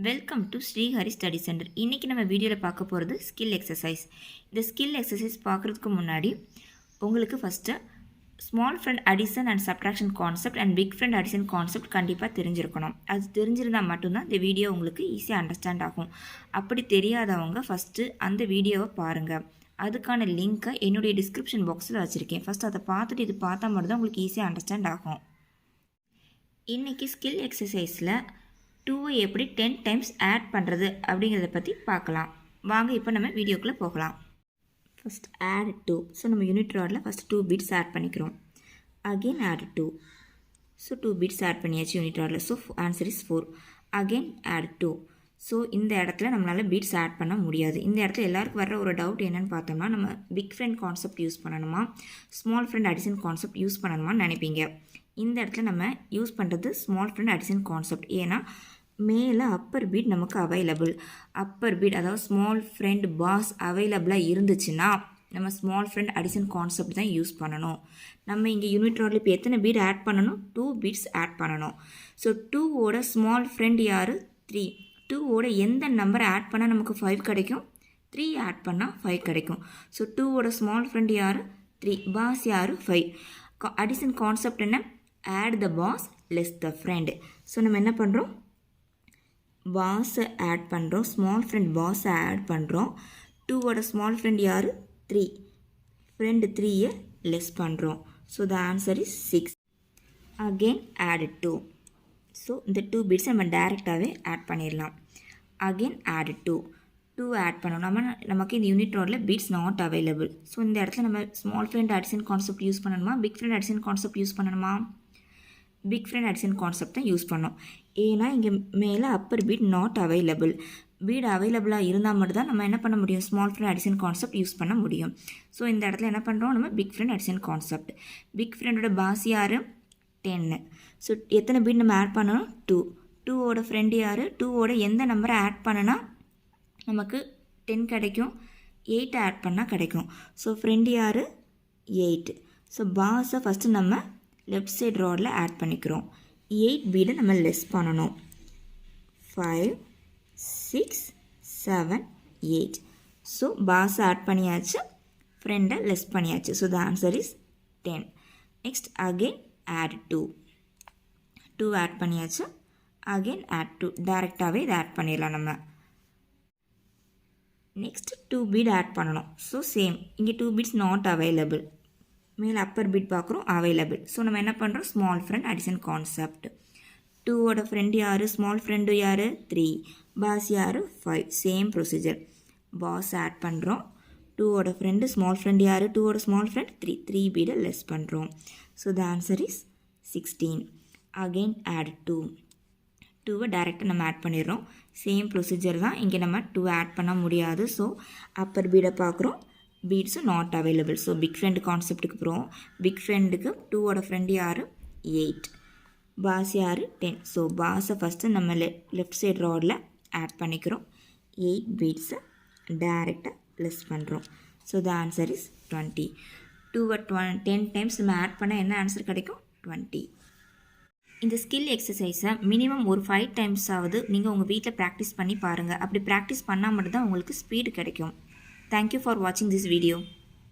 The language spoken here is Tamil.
Welcome to Srihari study centre. இன்றைக்கி நம்ம வீடியோவில் பார்க்க போகிறது ஸ்கில் எக்ஸசைஸ். இந்த ஸ்கில் எக்ஸசைஸ் பார்க்குறதுக்கு முன்னாடி உங்களுக்கு first small friend addition and subtraction concept and big friend addition concept கண்டிப்பாக தெரிஞ்சிருக்கணும். அது தெரிஞ்சிருந்தால் மட்டும்தான் இந்த வீடியோ உங்களுக்கு ஈஸியாக அண்டர்ஸ்டாண்ட் ஆகும். அப்படி தெரியாதவங்க ஃபஸ்ட்டு அந்த வீடியோவை பாருங்கள். அதுக்கான லிங்க்கை என்னுடைய டிஸ்கிரிப்ஷன் பாக்ஸில் வச்சுருக்கேன். ஃபஸ்ட்டு அதை பார்த்துட்டு இது பார்த்தா மட்டும்தான் உங்களுக்கு ஈஸியாக அண்டர்ஸ்டாண்ட் ஆகும். இன்றைக்கி ஸ்கில் எக்ஸசைஸில் 2 எப்படி 10 டைம்ஸ் ஆட் பண்ணுறது அப்படிங்கிறத பற்றி பார்க்கலாம். வாங்க இப்போ நம்ம வீடியோக்குள்ளே போகலாம். First add 2. ஸோ நம்ம யூனிட் ராடில் ஃபஸ்ட் 2 பீட்ஸ் ஆட் பண்ணிக்கிறோம். Again add 2. So 2 beads add பண்ணியாச்சு யூனிட் ராடில். So answer is 4. Again add 2. So இந்த இடத்துல நம்மளால் பீட்ஸ் ஆட் பண்ண முடியாது. இந்த இடத்துல எல்லாருக்கும் வர்ற ஒரு டவுட் என்னென்னு பார்த்தோம்னா, நம்ம பிக் ஃப்ரெண்ட் கான்செப்ட் யூஸ் பண்ணணுமா, small friend addition concept use பண்ணணுமான்னு நினைப்பீங்க. இந்த இடத்துல நம்ம யூஸ் பண்ணுறது ஸ்மால் ஃப்ரெண்ட் அடிஷன் கான்செப்ட். ஏன்னா மேலே அப்பர் பீட் நமக்கு அவைலபிள். அப்பர் பீட் அதாவது ஸ்மால் ஃப்ரெண்ட் பாஸ் அவைலபிளாக இருந்துச்சுன்னா நம்ம ஸ்மால் ஃப்ரெண்ட் அடிஷன் கான்செப்ட் தான் யூஸ் பண்ணணும். நம்ம இங்கே யூனிட் ராடில் இப்போ எத்தனை பீட் ஆட் பண்ணணும்? 2 பீட்ஸ் ஆட் பண்ணணும். ஸோ 2ஓட ஸ்மால் ஃப்ரெண்ட் யார்? 3. 2ஓட எந்த நம்பரை ஆட் பண்ணால் நமக்கு 5 கிடைக்கும்? 3 ஆட் பண்ணால் 5 கிடைக்கும். ஸோ 2ஓட ஸ்மால் ஃப்ரெண்ட் யார்? 3. பாஸ் யார்? 5. அடிஷன் கான்செப்ட் என்ன? Add the boss less the friend. So நம்ம என்ன பண்ணுறோம்? பாஸை ஆட் பண்ணுறோம், ஸ்மால் ஃப்ரெண்ட் பாஸை ஆட் பண்ணுறோம். 2ஓட ஸ்மால் ஃப்ரெண்ட் யார்? 3. ஃப்ரெண்ட் 3யை லெஸ் பண்ணுறோம். So the answer is 6. Again add 2. So இந்த 2 பீட்ஸை நம்ம டைரெக்டாகவே ஆட் பண்ணிடலாம். அகெயின் ஆட் 2 ஆட் பண்ணணும். நமக்கு இந்த யூனிட் ராடில் பீட்ஸ் நாட் அவைலபிள். ஸோ இந்த இடத்துல நம்ம small friend addition concept use பண்ணணுமா, big friend addition concept use பண்ணணுமா? பிக் ஃப்ரெண்ட் அடிஷன் கான்செப்ட் தான் யூஸ் பண்ணோம். ஏன்னா இங்கே மேலே upper bead not available. Bead அவைலபிளாக இருந்தால் மட்டும் தான் நம்ம என்ன பண்ண முடியும்? Small friend addition concept use பண்ண முடியும். ஸோ இந்த இடத்துல என்ன பண்ணுறோம்? நம்ம big friend addition concept. Big ஃப்ரெண்டோட பாஸ் யார்? 10. ஸோ எத்தனை பீட் நம்ம ஆட் பண்ணணும்? 2. 2ஓட ஃப்ரெண்டு யார்? 2ஓட எந்த நம்பரை ஆட் பண்ணனா நமக்கு 10 கிடைக்கும்? 8 ஆட் பண்ணால் கிடைக்கும். ஸோ ஃப்ரெண்டு யார்? 8. ஸோ பாஸை ஃபஸ்ட்டு நம்ம லெஃப்ட் சைட் ராடில் ஆட் பண்ணிக்கிறோம். 8 பீடை நம்ம லெஸ் பண்ணணும். 5, 6, 7, 8. ஸோ பாஸை ஆட் பண்ணியாச்சு, ஃப்ரெண்டை லெஸ் பண்ணியாச்சு. So the answer is 10. Next again add 2 add பண்ணியாச்சு. Again add 2. டைரெக்டாகவே இதை ஆட் பண்ணிடலாம் நம்ம. நெக்ஸ்ட் 2 பீட் ஆட் பண்ணணும். ஸோ சேம், இங்கே 2 பீட்ஸ் நாட் அவைலபிள். மேலே அப்பர் பீட் பார்க்குறோம், அவைலபிள். ஸோ நம்ம என்ன பண்ணுறோம்? Small friend addition concept. 2ஓட ஃப்ரெண்டு யார்? ஸ்மால் ஃப்ரெண்டு யார்? 3. பாஸ் யார்? 5. Same procedure. பாஸ் ஆட் பண்ணுறோம். 2ஓட ஃப்ரெண்டு ஸ்மால் ஃப்ரெண்ட் யார்? 2ஓட ஸ்மால் ஃப்ரெண்ட் 3. 3 பீடை லெஸ் பண்ணுறோம். So the answer is 16. Again add 2வை டைரெக்டாக நம்ம ஆட் பண்ணிடுறோம். சேம் ப்ரொசீஜர் தான். இங்கே நம்ம 2 ஆட் பண்ண முடியாது. ஸோ அப்பர் பீடை பார்க்குறோம், பீட்ஸும் not available. So big friend கான்செப்ட்டுக்கு அப்புறம் பிக் ஃப்ரெண்டுக்கு 2ஓட ஃப்ரெண்டு யார்? 8. பாஸ் யார்? 10. ஸோ பாஸை ஃபஸ்ட்டு நம்ம லெஃப்ட் சைட் ராடில் ஆட் பண்ணிக்கிறோம். 8 பீட்ஸை டைரெக்டாக லெஸ் பண்ணுறோம். So the answer is 20. 2வை 10 times நம்ம ஆட் பண்ணால் என்ன ஆன்சர் கிடைக்கும்? 20. இந்த ஸ்கில் எக்ஸசைஸை மினிமம் ஒரு 5 டைம்ஸாவது நீங்கள் உங்கள் வீட்டில் ப்ராக்டிஸ் பண்ணி பாருங்கள். அப்படி ப்ராக்டிஸ் பண்ணால் மட்டும்தான் உங்களுக்கு ஸ்பீடு கிடைக்கும். Thank you for watching this video.